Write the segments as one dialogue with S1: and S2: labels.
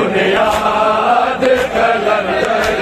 S1: बुनियाद कलंदर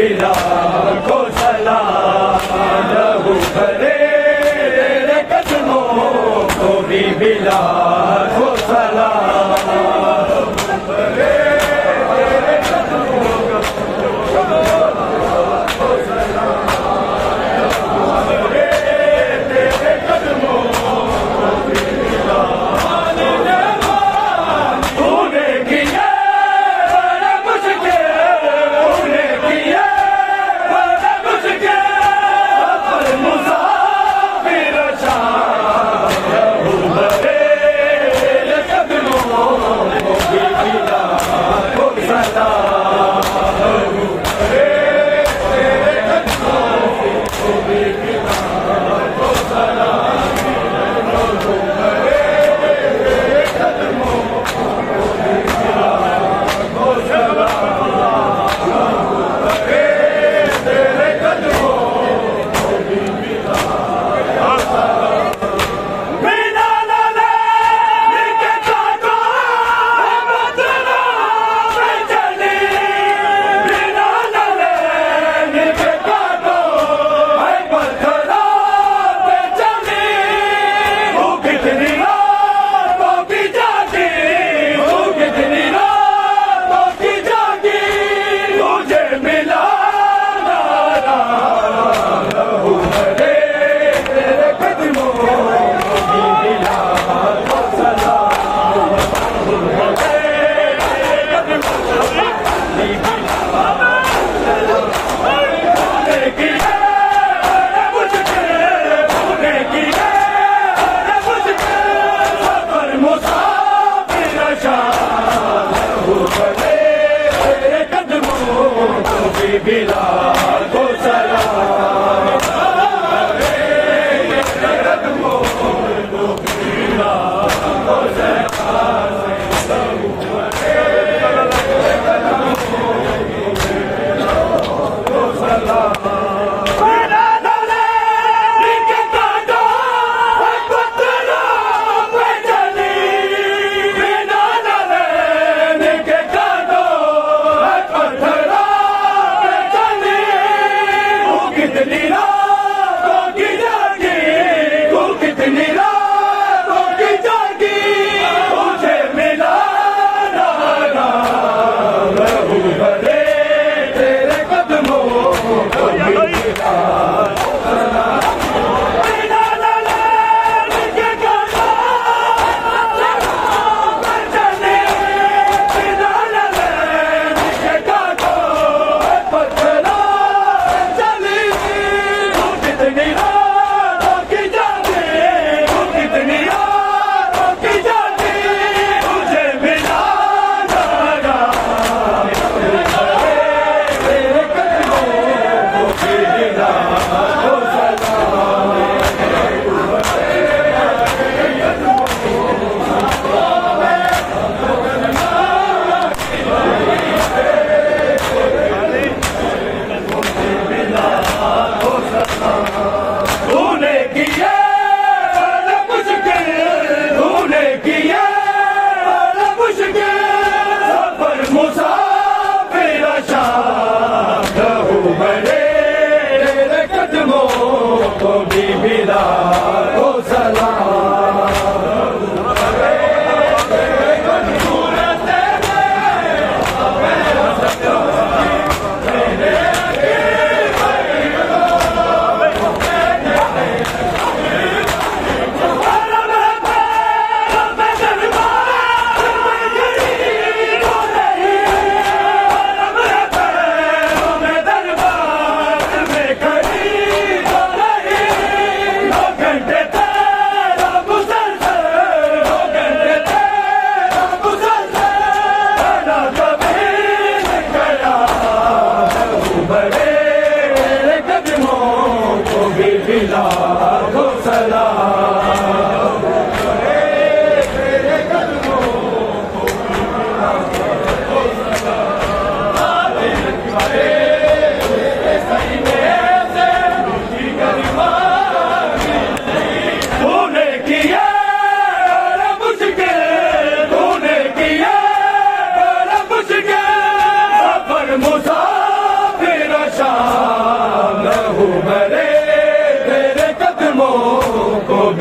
S1: बिलाल को सलाम लहू भरे तेरे कदमों को भी बिलाल को सलाम भरे तेरे कदमों को सलाम भरे तेरे कदमों को भी बिलाल तूने किया बड़ा कुछ के तूने किया बड़ा कुछ के पर मुसाफिर शाम लहू भरे तेरे कदमों को भी बिलाल को सलाम लहू भरे तेरे कदमों को भी बिलाल को सलाम लहू भरे तेरे कदमों को भी बिलाल को सलाम लहू भरे तेरे कदमों को भी बिलाल को सलाम बिलाल ने के काटो बदला में चली बिलाल ने के काटो बदला में चली वो कितनी रातों की जागी वो कितनी रातों की जागी तुझे मिला नारा लहू भरे तेरे कदमों को भी बिलाल को सलाम लहू भरे तेरे कदमों को भी बिलाल तूने किया बड़ा मुश्किल तूने किया बड़ा मुश्किल सफर मुसाफिर शाम लहू भरे तेरे कदमों को भी बिलाल को सलाम भरे तेरे कदमों को भी बिलाल को सलाम लहू भरे तेरे कदमों को भी बिलाल को सलाम बिलाल ने के काटो बदला में चली बिलाल ने के काटो बदला में चली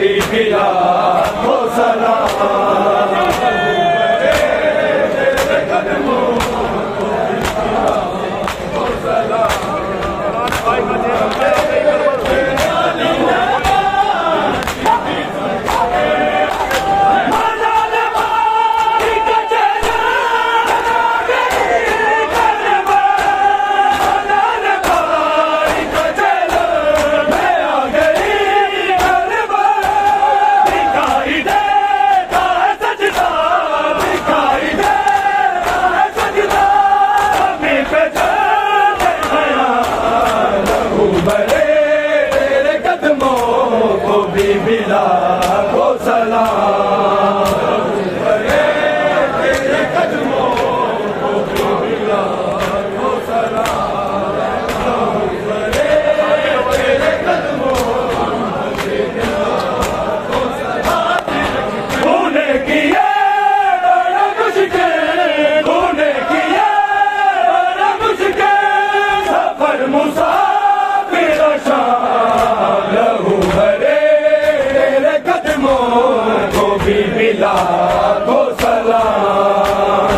S1: भी मिला को सलाम। तेरे कदमों को मिला को सलाम। मिला को सलाम। तेरे कदमों को मिला को सलाम। तेरे कदमों को सलाम। तूने किया बड़ा मुश्किल, तूने किया बड़ा मुश्किल सफर मुसाफिर शान लहू भरे को भी मिला को सलाम।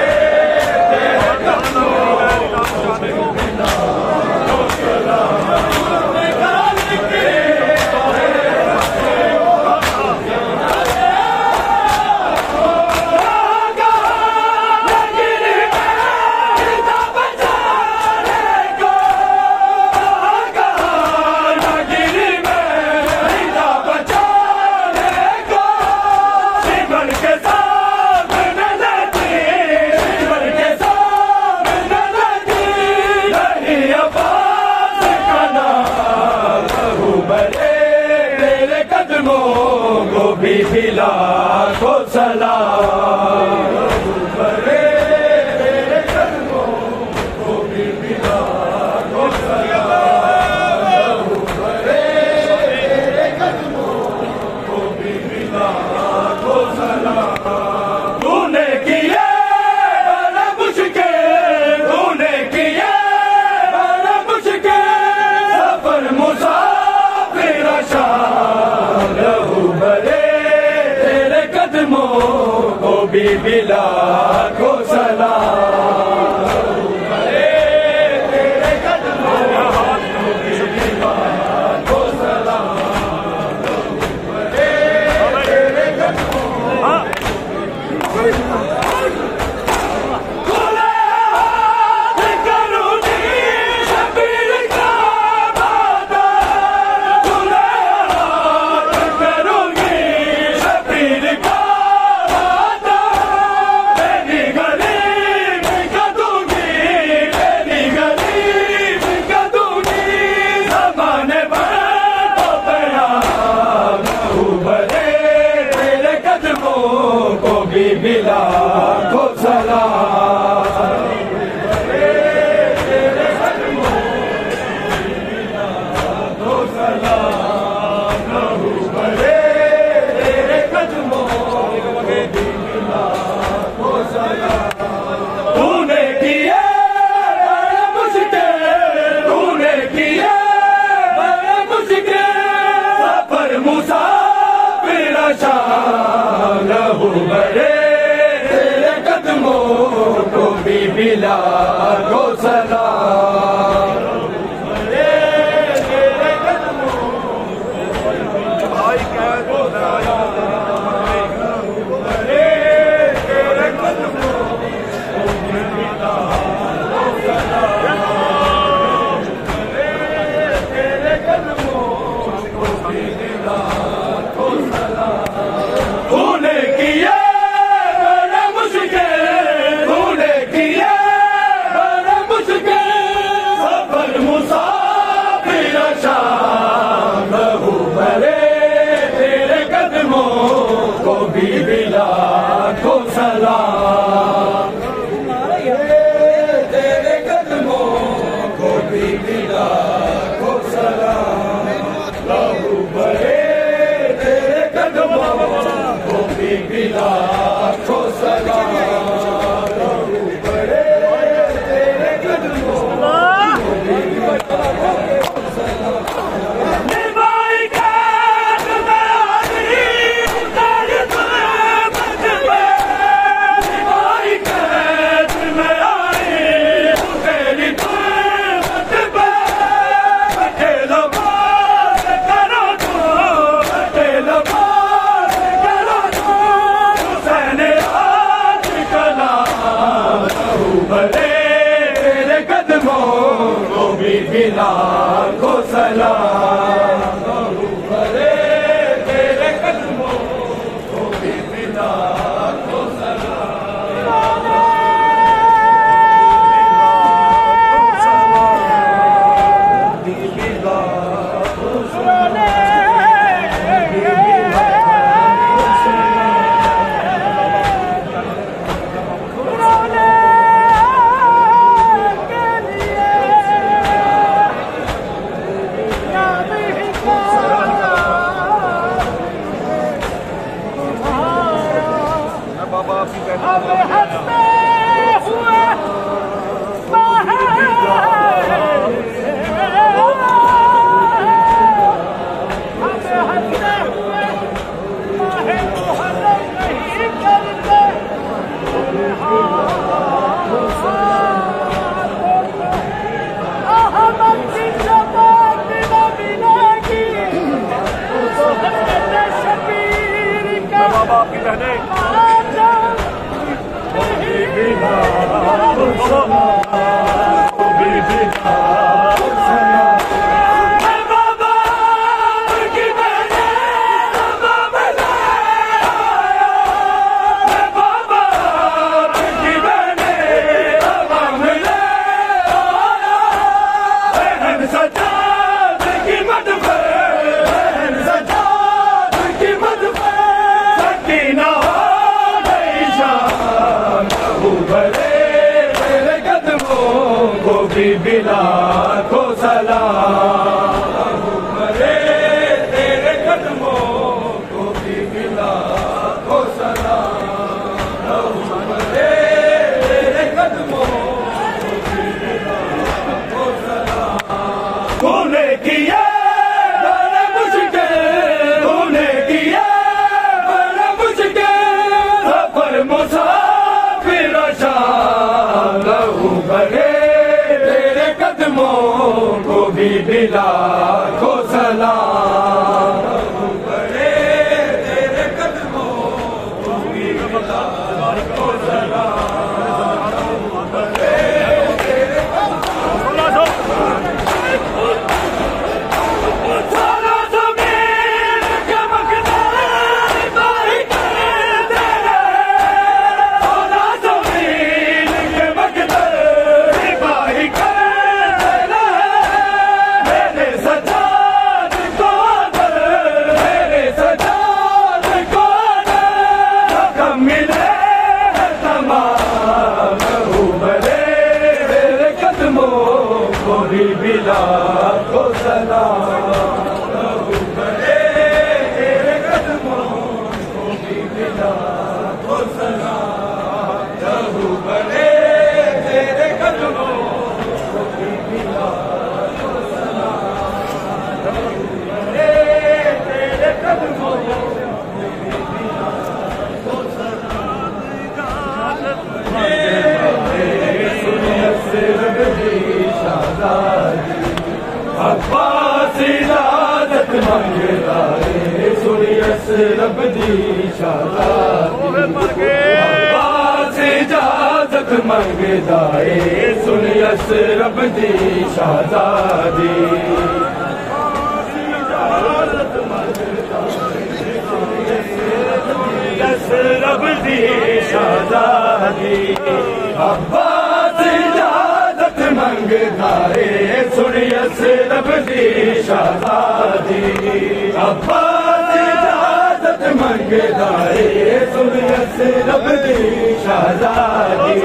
S1: तेरे कदमों को भी मिला को सलाम। तेरे कदमों को भी मिला को सलाम। तेरे कदमों को भी मिला को सलाम। तेरे कदमों को भी मिला को सलाम। तूने किया बड़ा मुश्किल, तूने किया बड़ा मुश्किल सफर मुसाफिर शान लहू भरे तेरे कदमों को भी मिला को सलाम। तेरे कदमों को भी मिला को सलाम। तेरे कदमों मिला को सलाम। तेरे कदमों मिला को सलाम लहू भरे तेरे कदमों मिला को सलाम। तूने किया बड़ा मुश्किल, तूने किया बड़ा मुश्किल सफर मुसाफिर शान लहू भरे को भी मिला को सलाम। तेरे कदमों को सलाम। तेरे कदमों को भी मिला को सलाम। तेरे कदमों को भी मिला को सलाम। तूने किया बड़ा मुश्किल, तूने किया बड़ा बीबी लाखों सलाम बहू भरे तेरे कदमों को बीबी लाखों सलाम बीबी लाखों सलाम आपकी बहने बीबी लाखों सलाम बहू भरे तेरे कदमों को बीबी लाखों सलाम बहू भरे तेरे कदमों को बीबी लाखों सलाम तूने किया बड़ा मुश्किल तूने किया बड़ा मुश्किल सफर मुसाफिर शान बहू भरे को बीबी लाखों सलाम बहू भरे तेरे कदमों को बीबी लाखों सलाम बहू भरे तेरे कदमों सारा ज़मीन के मक़दार बाही कर तेरे सारा ज़मीन के मक़दार बाही कर बीबी लाखों सलाम बहू भरे तेरे कदमों को बीबी लाखों सलाम बहू भरे तेरे कदमों को बीबी लाखों सलाम बहू भरे तेरे कदमों को बीबी लाखों सलाम अब्बास इजाजत मंगदा है सुनियस रब दी शादादी अब्बास इजाजत मंगदा है सुनियस रब दी शादादी सुनियस रब दी शादादी अब्बास इजाजत मंगदा है सुनियस रब दी शादादी अब्बास इजाजत मंगदा है सुनियस रब दी शादादी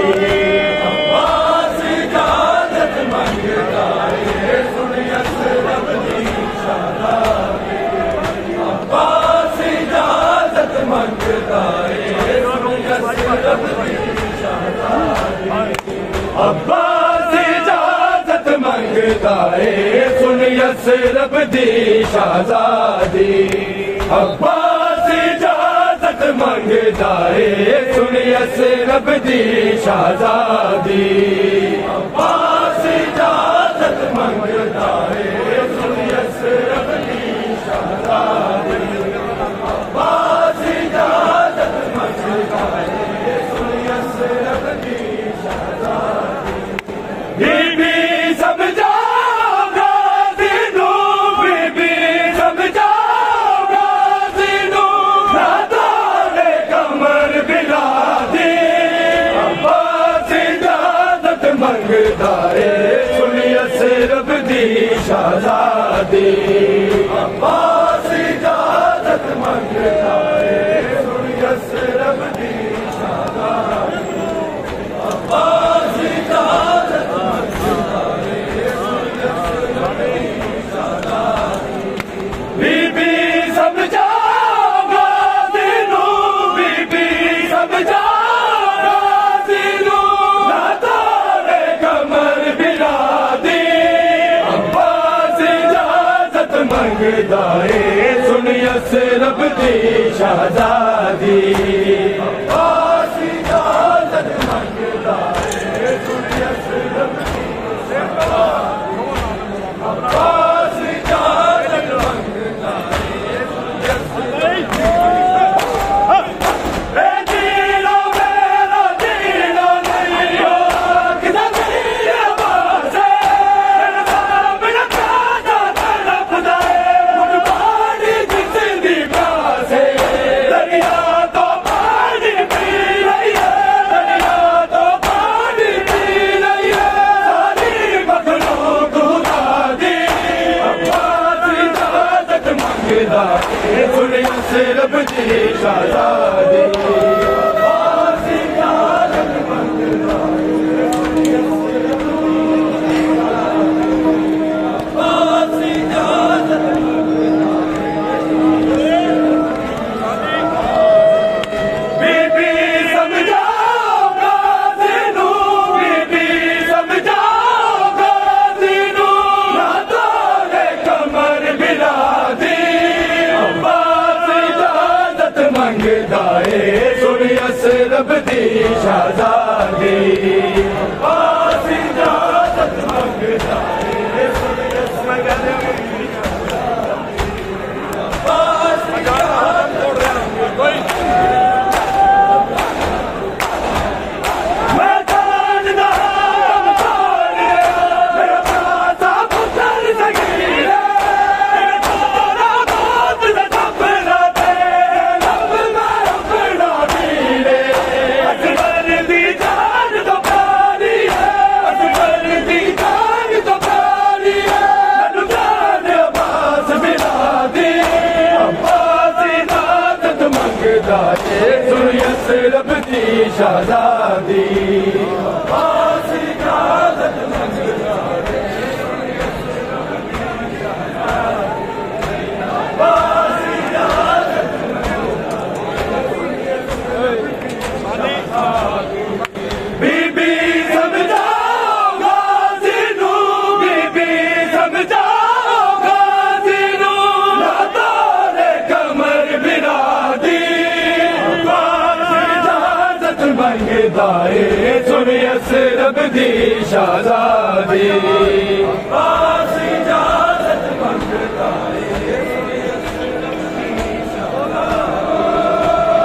S1: अब्बास इजाजत मंगदा है सुनियस रब दी शादादी अब्बास इजाजत मंगदा है सुनियस रब दी शादादी अब्बास इजाजत मंगदा है सुनियस रब दी शादादी अब्बास इजाजत मंगदा है सुनियस रब दी शादादी अब्बास इजाजत मंगदा है सुनियस रब दी शादादी अब्बास इजाजत मंगदा है सुनियस रब दी शादादी बीबी सब जा सुनियस रब दी शहजादी अब्बास इजाजत मंगदा है सुनियस रब दी शहजादी अब्बास इजाजत मंगदा है सुनियस रब दी शहजादी बीबी समझा बीबी समझा मंगदा है सुनियस रब दी शहजादी अब्बास इजाजत मंगदा है सुनियस रब दी शहजादी अब्बास इजाजत मंगदा है सुनियस रब दी सुनियस रब दी शहजादी अब्बास इजाजत मंगदा है अब्बास इजाजत बीबी समझाओगा तेनू बीबी समझाओगा तेनू ना तोड़े कमर बिरादी मंगदा है सुनियस रब दी शहजादी अब्बास इजाजत मंगदा है सुनियस रब दी अब्बास इजाजत सुनियस रब दी शहजादी अब्बास इजाजत मंगदा है अब्बास इजाजत बीबी समझाओगा तेनू बीबी समझाओगा तेनू ना तोड़े कमर बिरादी मंगदा है सुनियस रब दी शहजादी अब्बास इजाजत मंगदा है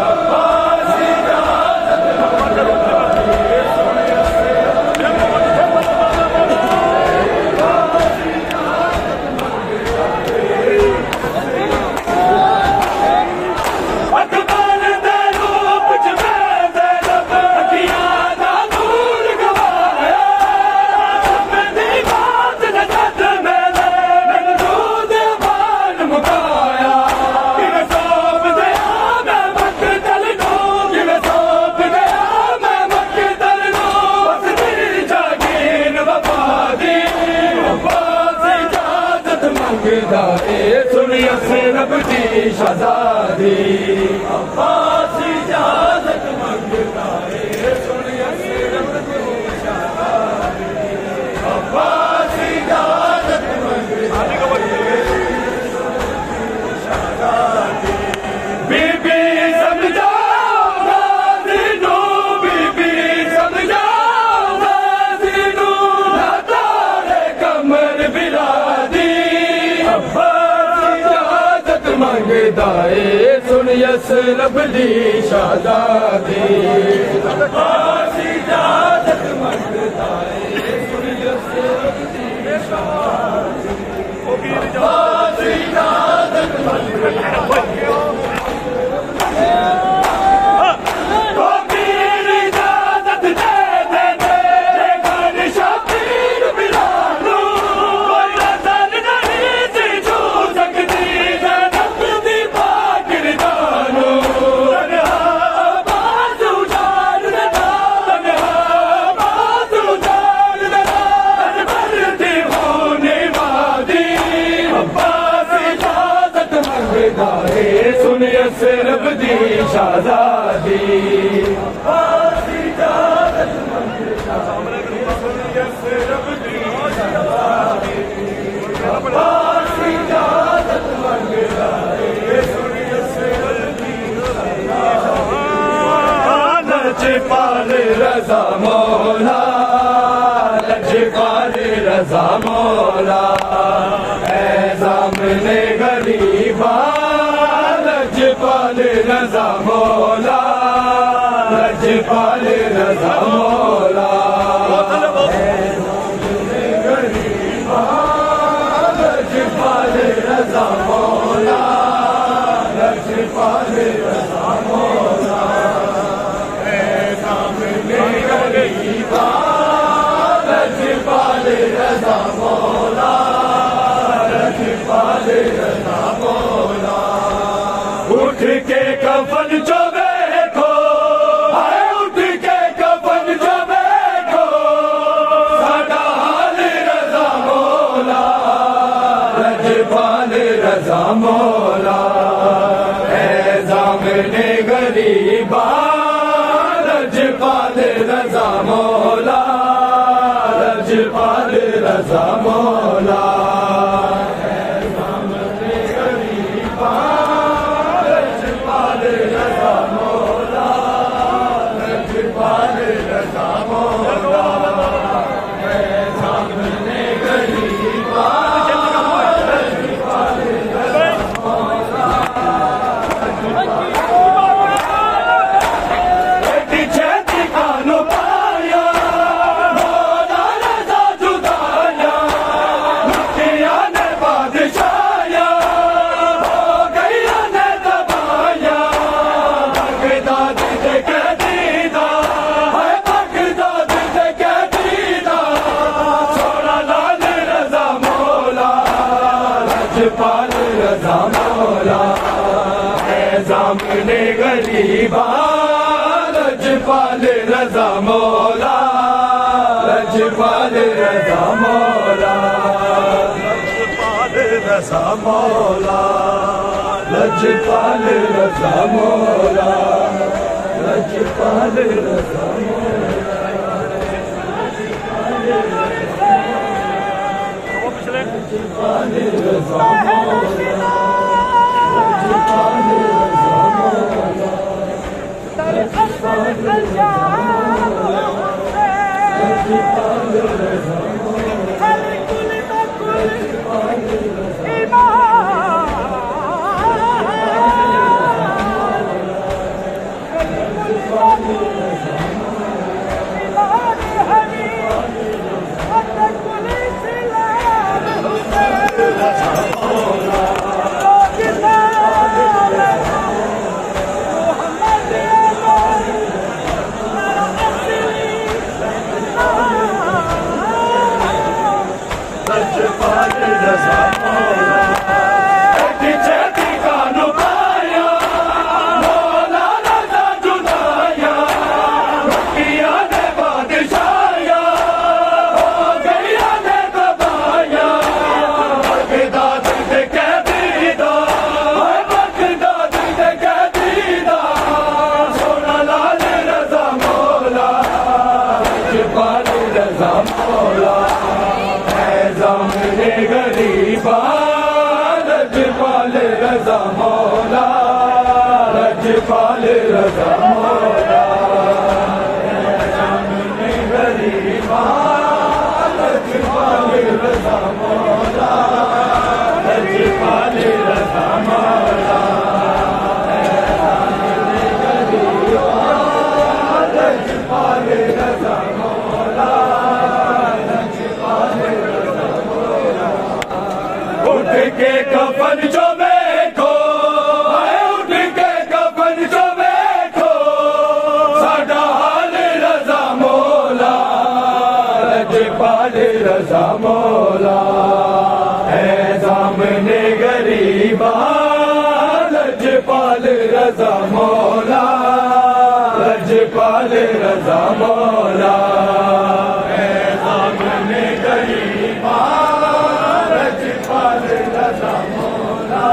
S1: अब्बास इजाजत मंगदा है मंगदा है सुनियस रब दी शहजादी अब्बास इजाजत मंगदा है सुनियस रब दी शहजादी अब्बास इजाजत मंगदा है शहजादी बीबी समझाओगा तेनू बीबी समझाओगा तेनू ना तोड़े कमर बिरादी मंगदा है सुनियस रब दी शहजादी अब्बास इजाजत मंगदा है सुनियस रब दी शहजादी अब्बास इजाजत मंगदा तो पीर इजाजत दे दे घर शबीर सिर्फ दी शादादी आसी जादत मंगदा सोनिया सिर्फ दी शादादी आसी जादत मंगदा सोनिया सिर्फ दी शादादी लजपाल रज़ा मौला लजपाल रज़ा मौला ज़ामने गरीबा लजपाल रज़ा मौला लजपाल रज़ा मौला ज़ामने गरीबा लजपाल रज़ा मौला लजपाल रज़ा मौला ज़ामने गरीबा लजपाल रज़ा मौला लजपाल रज़ा मौला उठ के कफन जो बैठो हाय उठ के कफन जो बैठो साडा हाल रज़ा मौला लजपाल रज़ा मौला ज़ामने गरीबा लजपाल रज़ा मौला लजपाल रज़ा मौला ज़ामने गरीबा लजपाल रज़ा मौला लजपाल रज़ा मौला ज़ामने गरीबा लजपाल रज़ा मौला छेती कानो पाया मौला रज़ा जुदाया लुटिया ने बादशाया हो गया ने दबाया बगदाद से कह दीदा है बगदाद से कह दीदा सोना लाल रज़ा मौला लजपाल रज़ा मौला ज़ामने गरीबा लजपाल रज़ा मौला लजपाल रज़ा मौला लजपाल रज़ा मौला लजपाल रज़ा मौला लजपाल रज़ा लजपाल रज़ा मौला ज़ामने गरीबा लजपाल रज़ा मौला लजपाल रज़ा मौला ज़ामने गरीबा लजपाल रज़ा मौला लजपाल रज़ा मौला ज़ामने गरीबा लजपाल रज़ा मौला उठ के कफन जो बैठो उठ के कफन जो बैठो साडा हाल रज़ा मौला लजपाल रज़ा मौला ज़ामने गरीबा लजपाल रज़ा मौला लजपाल रज़ा मौला ज़ामने गरीबा लजपाल रज़ा मौला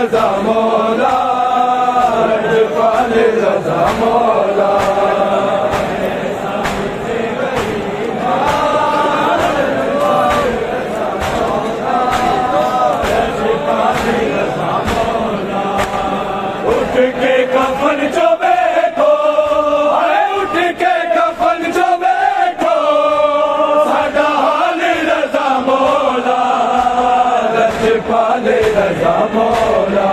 S1: रजा मौला लजपाल रजा मौला उठ के कफन जो बैठो उठ के कफन जो बैठो साडा हाल रजा मौला लजपाल रजा मौला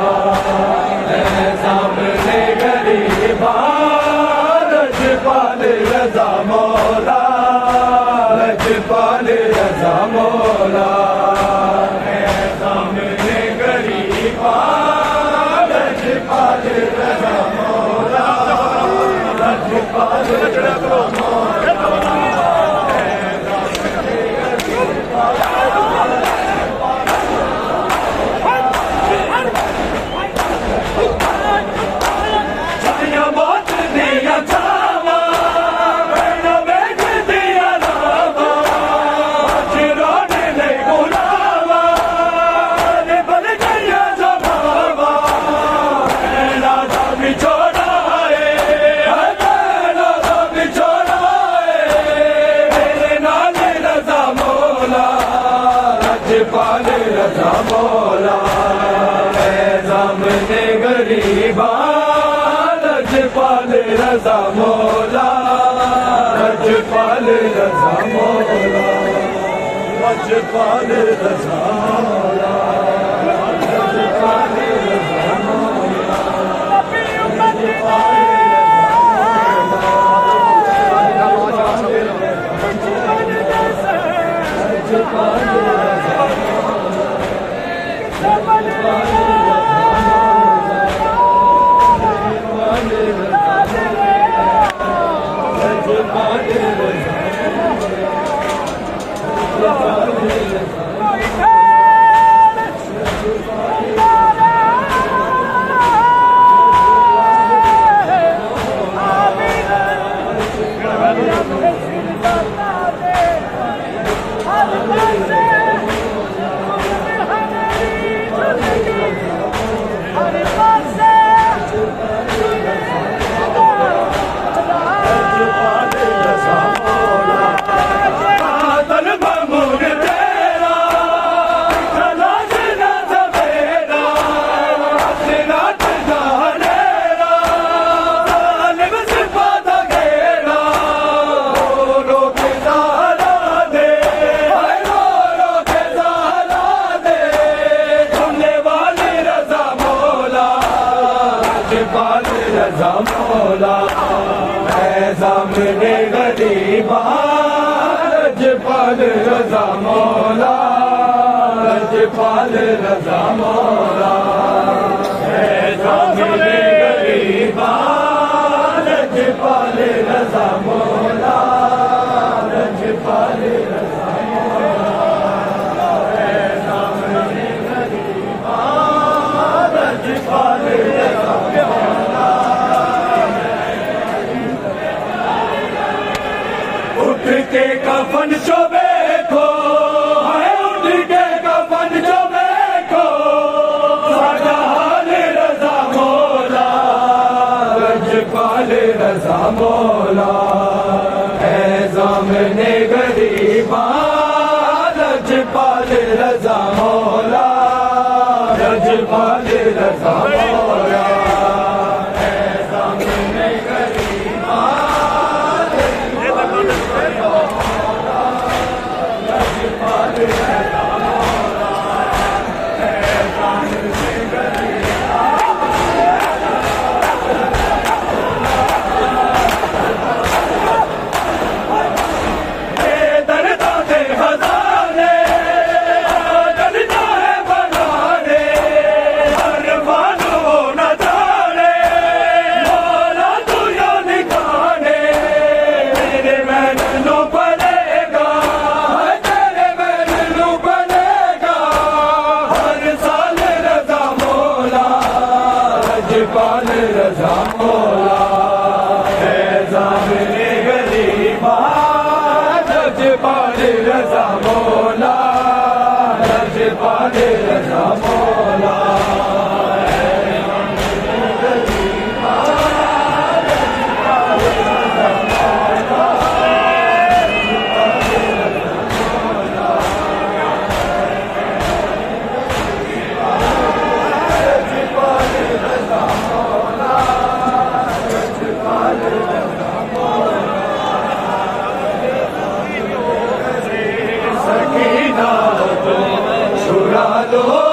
S1: सामने गरीबा लजपाल रजा मौला लजपाल रजा मौला सामने गरीबा लजपाल रजा मौला लजपाल रजा मौला लजपाल रजा मौला सामने गरीबा लजपाल रजा मौला लजपाल रजा मौला लजपाल रजा मौला लजपाल रजा रजा मौला सामने गरीबा लजपाल रजा मौला लजपाल रजा मौला सामने गरीबा लजपाल रजा मौला लजपाल रजा सामने गरीबा लजपाल रजा उठ के कफन जो बैठो उठ के कफन जो बैठो साडा हाल रजा मौला लजपाल रजा मौला सामने गरीबा लजपाल रजा मौला लजपाल रजा मौला सामने गरीबा लजपाल रजा मौला सामने गरीबा लजपाल रजा मौला लजपाल रजा मौला आजाद हो